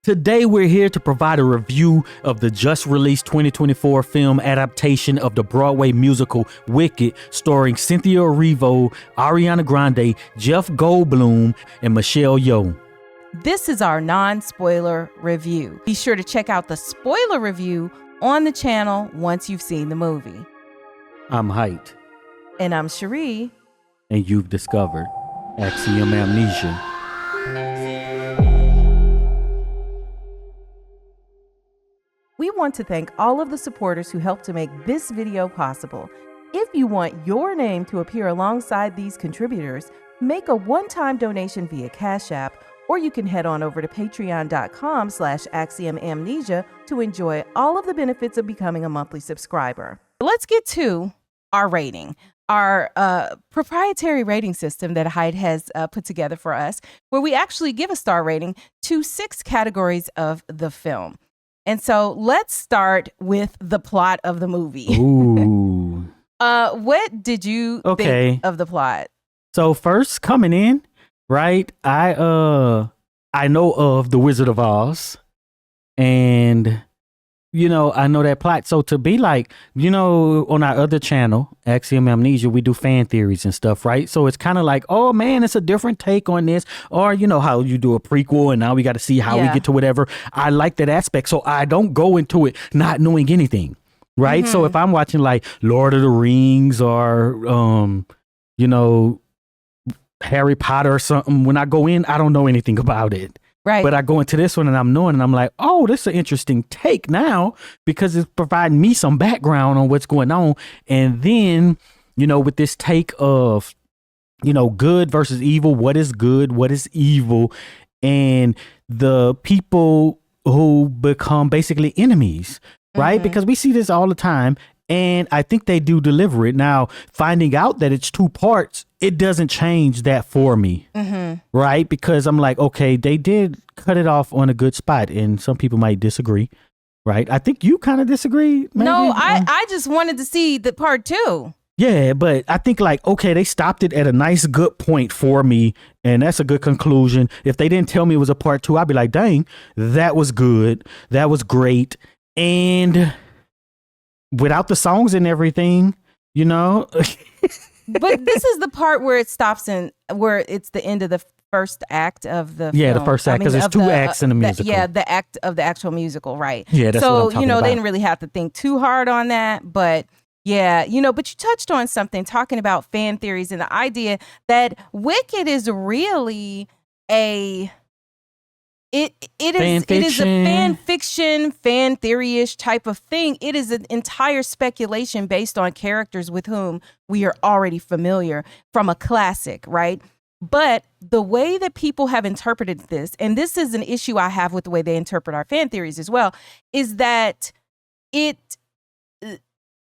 Today we're here to provide a review of the just released 2024 film adaptation of the Broadway musical Wicked, starring Cynthia Erivo, Ariana Grande, Jeff Goldblum, and Michelle Yeoh. This is our non-spoiler review. Be sure to check out the spoiler review on the channel once you've seen the movie. I'm Heit. And I'm Cheri. And you've discovered Axiom Amnesia. We want to thank all of the supporters who helped to make this video possible. If you want your name to appear alongside these contributors, make a one-time donation via Cash App, or you can head on over to patreon.com/axiomamnesia to enjoy all of the benefits of becoming a monthly subscriber. Let's get to our rating. Our proprietary rating system that Heit has put together for us, where we actually give a star rating to 6 categories of the film. And so let's start with the plot of the movie. Ooh. What did you think of the plot? So first coming in, right? I know of The Wizard of Oz, and I know that plot. So to be like, on our other channel, Axiom Amnesia, we do fan theories and stuff, right? So it's kind of like, oh man, it's a different take on this. Or how you do a prequel and now we got to see how we get to whatever. I like that aspect. So I don't go into it not knowing anything, right? So if I'm watching like Lord of the Rings or, Harry Potter or something, when I go in, I don't know anything about it. Right. But I go into this one and I'm knowing, and I'm like, oh, this is an interesting take now, because it's providing me some background on what's going on. And then, with this take of, good versus evil, what is good, what is evil, and the people who become basically enemies, right? Because we see this all the time. And I think they do deliver it. Now, finding out that it's 2 parts, it doesn't change that for me, right? Because I'm like, okay, they did cut it off on a good spot, and some people might disagree, right? I think you kind of disagree. Maybe? No, I just wanted to see the part 2. Yeah, but I think they stopped it at a nice, good point for me, and that's a good conclusion. If they didn't tell me it was a part 2, I'd be like, dang, that was good. That was great. And without the songs and everything, But this is the part where it stops and where it's the end of the first act of the film. The first act, because there's 2 acts in the musical. The act of the actual musical, right? Yeah, that's what I'm talking about. They didn't really have to think too hard on that, but yeah, but you touched on something, talking about fan theories and the idea that Wicked is really it is a fan fiction, fan theory-ish type of thing. It is an entire speculation based on characters with whom we are already familiar from a classic, right? But the way that people have interpreted this, and this is an issue I have with the way they interpret our fan theories as well, is that it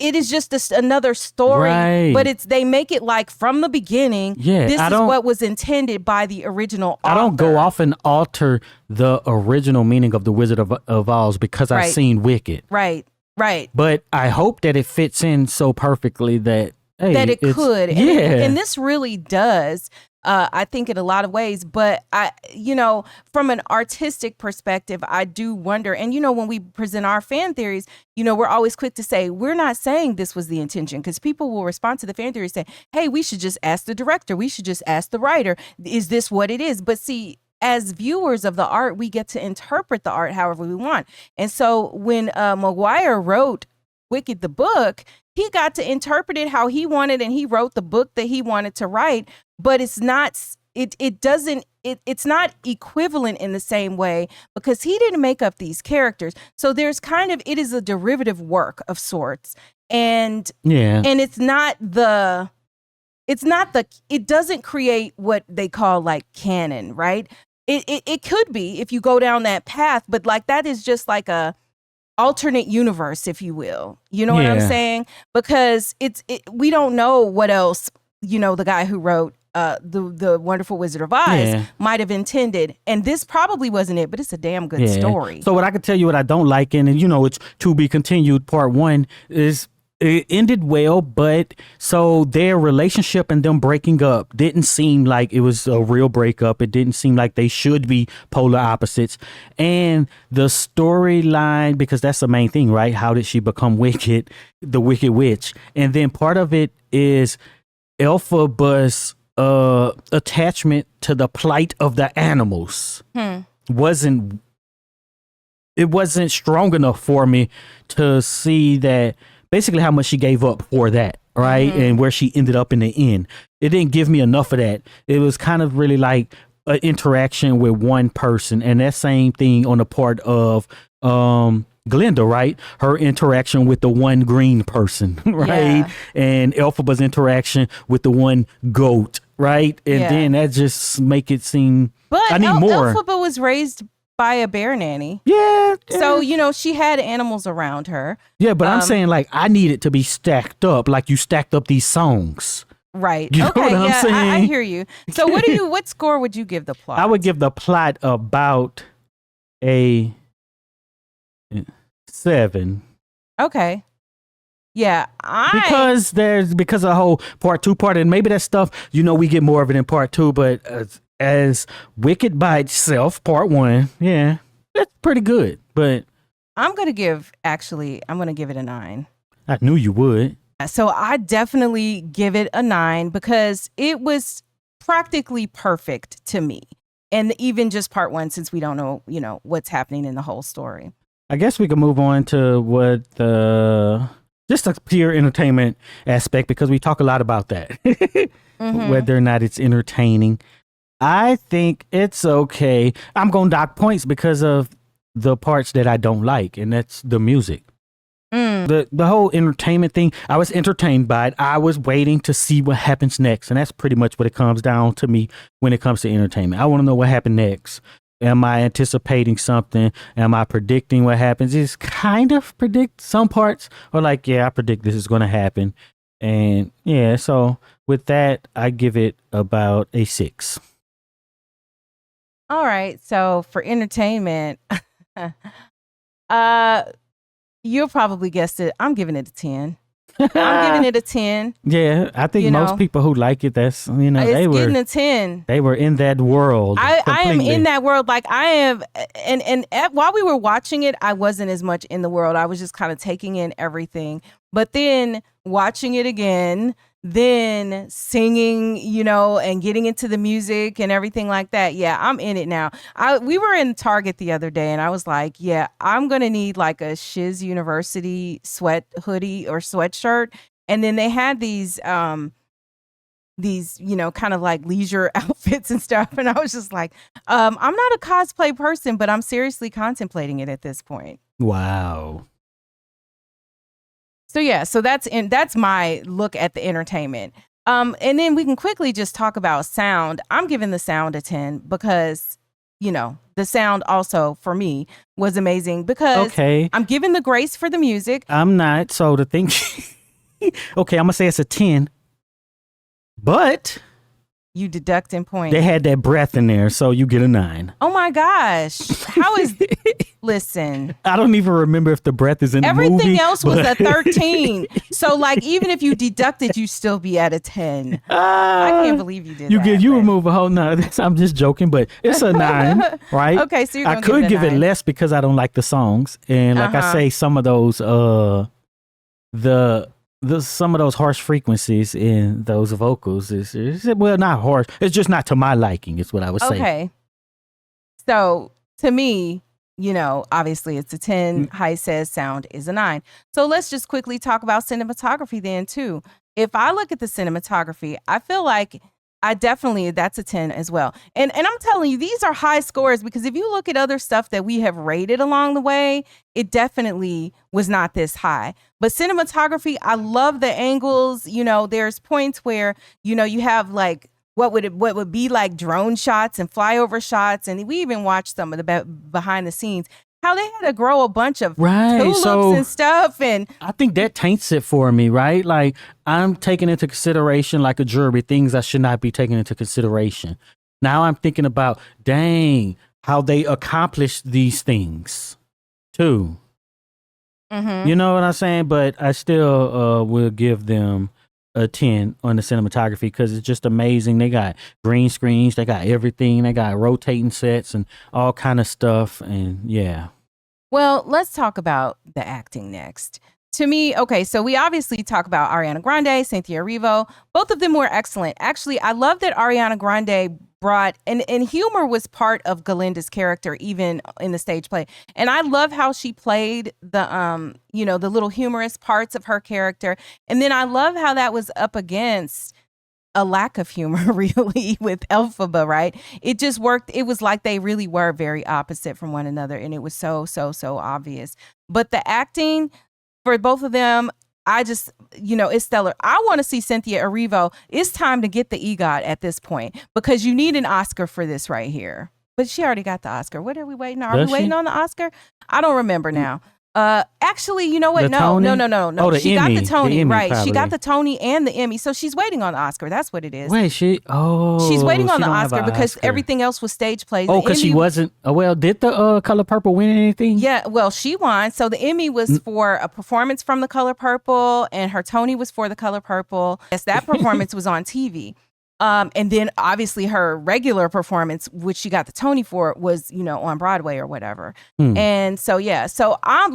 is just another story, right? But they make it like from the beginning, this is what was intended by the original author. I don't go off and alter the original meaning of The Wizard of Oz because I've seen Wicked. Right. But I hope that it fits in so perfectly that it could. And this really does. I think in a lot of ways, but from an artistic perspective, I do wonder. And, when we present our fan theories, we're always quick to say, we're not saying this was the intention, because people will respond to the fan theory and say, hey, we should just ask the director. We should just ask the writer. Is this what it is? But see, as viewers of the art, we get to interpret the art however we want. And so when Maguire wrote Wicked the book, he got to interpret it how he wanted, and he wrote the book that he wanted to write. But it's not it's not equivalent in the same way, because he didn't make up these characters. So there's it is a derivative work of sorts. And it doesn't create what they call like canon, right? It could be if you go down that path, but that is just like a alternate universe, if you will. You know what I'm saying? Because we don't know what else, the guy who wrote the Wonderful Wizard of Oz might have intended. And this probably wasn't it, but it's a damn good story. So what I can tell you what I don't like, and it's to be continued, part 1, is it ended well, but so their relationship and them breaking up didn't seem like it was a real breakup. It didn't seem like they should be polar opposites. And the storyline, because that's the main thing, right? How did she become wicked, the Wicked Witch? And then part of it is Elphaba's attachment to the plight of the animals wasn't strong enough for me to see that basically how much she gave up for that, right? And where she ended up in the end. It didn't give me enough of that. It was kind of really like an interaction with one person, and that same thing on the part of Glenda, right? Her interaction with the one green person, right? And Elphaba's interaction with the one goat, right? And then that just make it seem I need more. Elphaba was raised by a bear nanny. Yeah. So, you know, she had animals around her. Yeah, but I'm saying like I need it to be stacked up like you stacked up these songs. Right. You know what I'm saying? I hear you. So what score would you give the plot? I would give the plot about a 7. Okay. Yeah. Because of the whole part 2 part, and maybe that stuff, you know, we get more of it in part 2, but as Wicked by itself, part 1, yeah, that's pretty good. But I'm gonna give it a 9. I knew you would. So I definitely give it a 9 because it was practically perfect to me. And even just part 1, since we don't know, you know, what's happening in the whole story. I guess we can move on to what just a pure entertainment aspect, because we talk a lot about that, whether or not it's entertaining. I think it's okay. I'm going to dock points because of the parts that I don't like, and that's the music. The whole entertainment thing, I was entertained by it. I was waiting to see what happens next, and that's pretty much what it comes down to me when it comes to entertainment. I want to know what happened next. Am I anticipating something? Am I predicting what happens? It's kind of predict some parts, or like, yeah, I predict this is going to happen. And yeah, so with that, I give it about a 6. All right. So for entertainment, you'll probably guessed it. I'm giving it a 10. I'm giving it a 10. Yeah, I think most people who like it, that's, you know, they were getting a 10. They were in that world. I am in that world. Like I am. And while we were watching it, I wasn't as much in the world. I was just kind of taking in everything. But then watching it again, then singing, you know, and getting into the music and everything like that. Yeah, I'm in it now. We were in Target the other day and I was like, yeah, I'm going to need like a Shiz University sweat hoodie or sweatshirt. And then they had these, you know, kind of like leisure outfits and stuff. And I was just like, I'm not a cosplay person, but I'm seriously contemplating it at this point. Wow. So yeah, so that's my look at the entertainment. And then we can quickly just talk about sound. I'm giving the sound a 10 because, you know, the sound also for me was amazing because I'm giving the grace for the music. I'm not. So the thing, okay, I'm gonna say it's a 10, but you deducting points. They had that breath in there, so you get a 9. Oh my gosh. How is listen. I don't even remember if the breath is in the movie. Everything else was a 13. So like even if you deducted, you still be at a 10. I can't believe you did that. You remove a whole 9. I'm just joking, but it's a 9, right? Okay, so I could give it less because I don't like the songs. And like I say, some of those some of those harsh frequencies in those vocals is well, not harsh. It's just not to my liking, is what I would say. Okay. So to me, you know, obviously it's a 10. Heit says sound is a 9. So let's just quickly talk about cinematography then too. If I look at the cinematography, I feel like that's a 10 as well. And I'm telling you, these are high scores because if you look at other stuff that we have rated along the way, it definitely was not this high. But cinematography, I love the angles. You know, there's points where, you know, you have like what would be like drone shots and flyover shots. And we even watched some of the behind the scenes, how they had to grow a bunch of tulips and stuff. And I think that taints it for me, right? Like I'm taking into consideration, like a jury, things I should not be taking into consideration. Now I'm thinking about, dang, how they accomplished these things too. You know what I'm saying? But I still will give them a 10 on the cinematography because it's just amazing. They got green screens, they got everything, they got rotating sets and all kind of stuff. And yeah. Well, let's talk about the acting next. To me, okay, so we obviously talk about Ariana Grande, Cynthia Erivo. Both of them were excellent. Actually, I love that Ariana Grande brought, and humor was part of Galinda's character, even in the stage play. And I love how she played the, the little humorous parts of her character. And then I love how that was up against a lack of humor, really, with Elphaba, right? It just worked. It was like they really were very opposite from one another. And it was so obvious. But the acting for both of them, I just, it's stellar. I want to see Cynthia Erivo. It's time to get the EGOT at this point because you need an Oscar for this right here. But she already got the Oscar. What are we waiting on? Are we waiting on the Oscar? I don't remember now. Actually, you know what? No. Oh, she Emmy. got the Tony, right? Probably. She got the Tony and the Emmy, so she's waiting on the Oscar. That's what it is. Wait, she's waiting on the Oscar because everything else was stage plays. Oh, because she wasn't. Well, did the Color Purple win anything? Yeah, well, she won. So the Emmy was for a performance from The Color Purple, and her Tony was for The Color Purple. Yes, that performance was on TV. And then obviously her regular performance, which she got the Tony for, was, on Broadway or whatever. And so, yeah, so I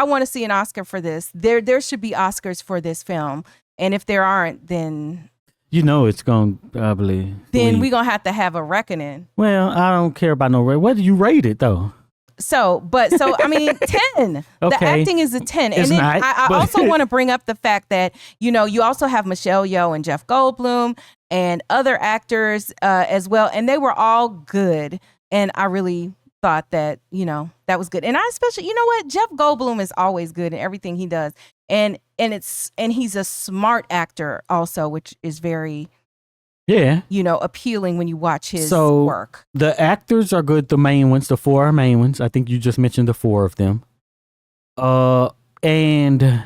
want to see an Oscar for this. There should be Oscars for this film. And if there aren't, then it's going to probably. Then we're going to have a reckoning. Well, I don't care about no rate. What do you rate it though? So I mean, 10. Okay. The acting is a 10. It's and then not, I also want to bring up the fact that, you also have Michelle Yeoh and Jeff Goldblum and other actors as well. And they were all good. And I really thought that, that was good. And I especially, Jeff Goldblum is always good in everything he does. And he's a smart actor also, which is very appealing when you watch his work. The actors are good, the main ones, the 4 main ones. I think you just mentioned the 4 of them. And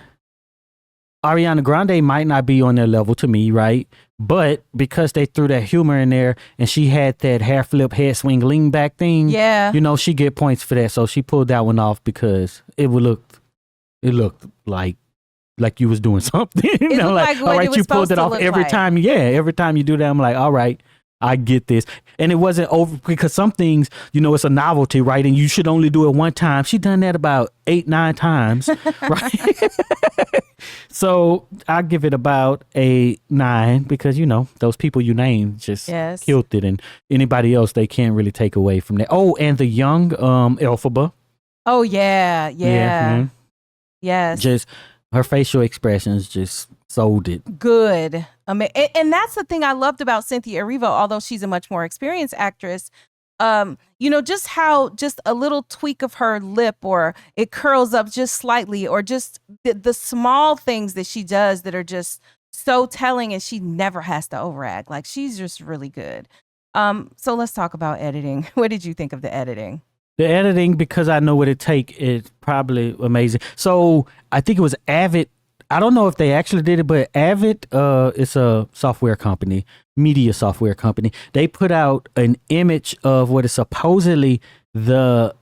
Ariana Grande might not be on their level to me, right? But because they threw that humor in there and she had that hair flip, head swing, lean back thing, she get points for that. So she pulled that one off because it looked like you was doing something. Like all right, you pulled it off every time. Yeah, every time you do that, I'm like, all right, I get this. And it wasn't over because some things, it's a novelty, right? And you should only do it one time. She done that about 8-9 times, right? So I give it about a 9 because, those people you named just killed it. And anybody else, they can't really take away from that. Oh, and the young Elphaba. Oh, yeah. Yes. Just her facial expressions just sold it. Good. And that's the thing I loved about Cynthia Erivo, although she's a much more experienced actress. Just how just a little tweak of her lip or it curls up just slightly or just the small things that she does that are just so telling and she never has to overact. Like she's just really good. So let's talk about editing. What did you think of the editing? The editing, because I know what it take, is probably amazing. So I think it was Avid. I don't know if they actually did it, but Avid is a software company, media software company. They put out an image of what is supposedly the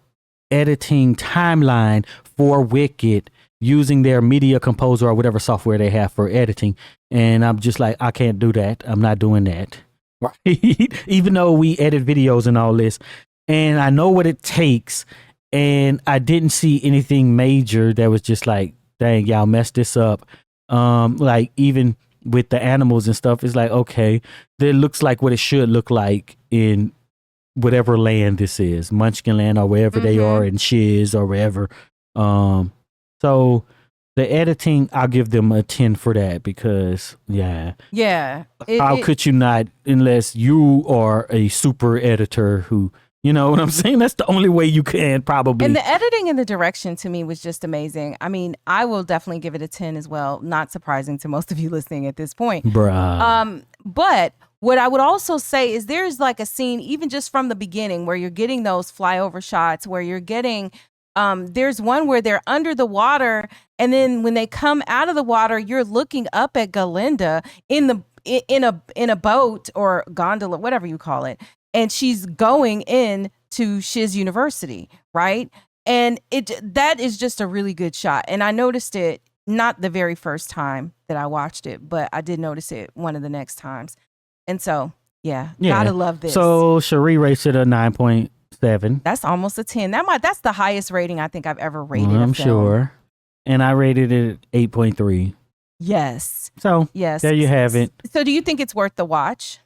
editing timeline for Wicked using their media composer or whatever software they have for editing. And I'm just like, I can't do that. I'm not doing that. Right? Even though we edit videos and all this. And I know what it takes, and I didn't see anything major that was just like, dang, y'all messed this up. Like even with the animals and stuff, it's like, okay, it looks like what it should look like in whatever land this is, Munchkin Land or wherever they are in Shiz or wherever. So the editing, I'll give them a 10 for that because, how could you not, unless you are a super editor who... You know what I'm saying? That's the only way you can probably. And the editing and the direction to me was just amazing. I mean, I will definitely give it a 10 as well. Not surprising to most of you listening at this point. Bruh. But what I would also say is there's like a scene, even just from the beginning, where you're getting those flyover shots, where you're getting, there's one where they're under the water. And then when they come out of the water, you're looking up at Galinda in a boat or gondola, whatever you call it. And she's going in to Shiz University, right? And that is just a really good shot. And I noticed it not the very first time that I watched it, but I did notice it one of the next times. And so, yeah. Gotta love this. So Cheri rates it a 9.7. That's almost a 10. That's the highest rating I think I've ever rated a film. I'm sure. And I rated it 8.3. Yes. So there you have it. So do you think it's worth the watch?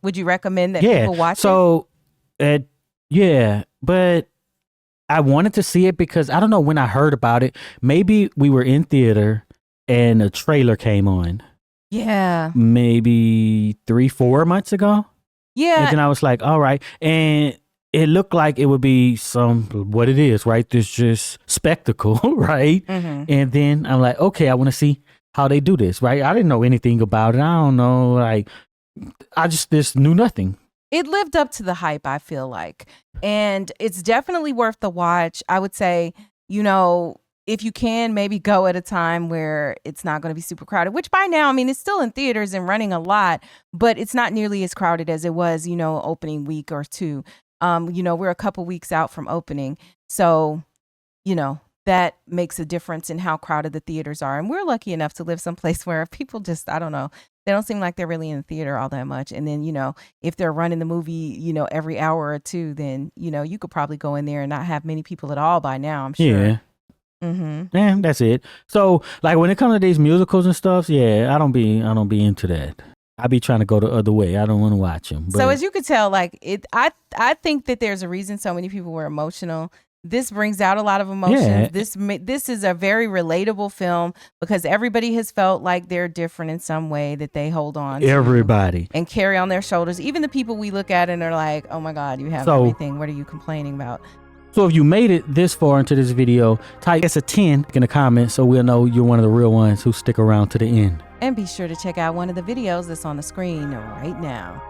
Would you recommend that people watch it? So, but I wanted to see it because I don't know when I heard about it. Maybe we were in theater and a trailer came on. Yeah. Maybe 3-4 months ago. Yeah. And then I was like, all right. And it looked like it would be what it is, right? This just spectacle, right? Mm-hmm. And then I'm like, okay, I want to see how they do this, right? I didn't know anything about it. I don't know. Like, I just knew nothing. It lived up to the hype, I feel like. And it's definitely worth the watch. I would say, if you can, maybe go at a time where it's not going to be super crowded, which by now, I mean, it's still in theaters and running a lot, but it's not nearly as crowded as it was, opening week or two. We're a couple weeks out from opening. So, that makes a difference in how crowded the theaters are. And we're lucky enough to live someplace where people just, I don't know, they don't seem like they're really in the theater all that much. And then, if they're running the movie, every hour or two, then, you could probably go in there and not have many people at all by now, I'm sure. Yeah. Mm-hmm. Yeah, that's it. So, like, when it comes to these musicals and stuff, I don't be into that. I be trying to go the other way. I don't want to watch them. So as you could tell, like I think that there's a reason so many people were emotional. This brings out a lot of emotions. Yeah. This is a very relatable film because everybody has felt like they're different in some way that they hold on to. Everybody. And carry on their shoulders. Even the people we look at and are like, oh my God, you have everything. What are you complaining about? So if you made it this far into this video, type it's a 10 in the comments so we'll know you're one of the real ones who stick around to the end. And be sure to check out one of the videos that's on the screen right now.